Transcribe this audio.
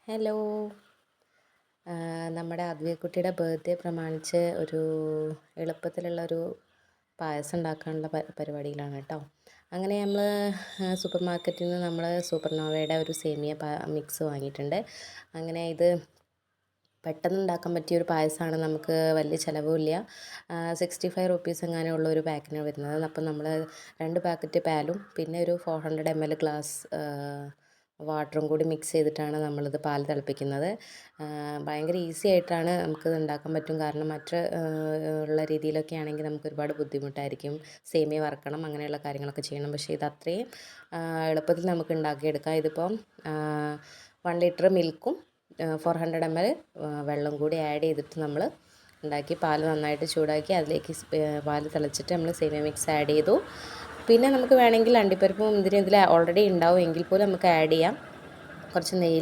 Hello. നമ്മുടെ അദ്വൈക്കുട്ടിയുടെ birthday പ്രമാണിച്ച് ഒരു എളുപ്പത്തിലുള്ളൊരു പായസം ഉണ്ടാക്കാനുള്ള പരിപാടിയിലാണ് കേട്ടോ. അങ്ങനെ നമ്മൾ സൂപ്പർ മാർക്കറ്റിൽ നിന്ന് നമ്മൾ സൂപ്പർനോവയുടെ ഒരു സേമിയ മിക്സ് വാങ്ങിയിട്ടുണ്ട്. അങ്ങനെ ഇത് പെട്ടെന്ന് ഉണ്ടാക്കാൻ പറ്റിയൊരു പായസമാണ്. നമുക്ക് വലിയ ചിലവുമില്ല. 65 റുപ്പീസ് എങ്ങാനും ഉള്ള ഒരു പാക്കിന് വരുന്നത്. അപ്പം നമ്മൾ 2 പാക്കറ്റ് പാലും പിന്നെ ഒരു 400 ml ഗ്ലാസ് വാട്ടറും കൂടി മിക്സ് ചെയ്തിട്ടാണ് നമ്മളിത് പാൽ തിളപ്പിക്കുന്നത്. ഭയങ്കര ഈസി ആയിട്ടാണ് നമുക്കിത് ഉണ്ടാക്കാൻ പറ്റും. കാരണം മറ്റ് ഉള്ള രീതിയിലൊക്കെ ആണെങ്കിൽ നമുക്ക് ഒരുപാട് ബുദ്ധിമുട്ടായിരിക്കും. സേമിയ വറക്കണം, അങ്ങനെയുള്ള കാര്യങ്ങളൊക്കെ ചെയ്യണം. പക്ഷേ ഇത് അത്രയും എളുപ്പത്തിൽ നമുക്ക് ഉണ്ടാക്കിയെടുക്കാം. ഇതിപ്പം 1 ലിറ്റർ മിൽക്കും 400 ml വെള്ളം കൂടി ആഡ് ചെയ്തിട്ട് നമ്മൾ ഉണ്ടാക്കി. പാൽ നന്നായിട്ട് ചൂടാക്കി അതിലേക്ക് പാൽ തിളച്ചിട്ട് നമ്മൾ സേമിയ മിക്സ് ആഡ് ചെയ്തു. പിന്നെ നമുക്ക് വേണമെങ്കിൽ അണ്ടിപ്പരിപ്പും മുന്തിരിയും ഇതിൽ ഓൾറെഡി ഉണ്ടാവും എങ്കിൽ പോലും നമുക്ക് ആഡ് ചെയ്യാം. കുറച്ച് നെയ്യിൽ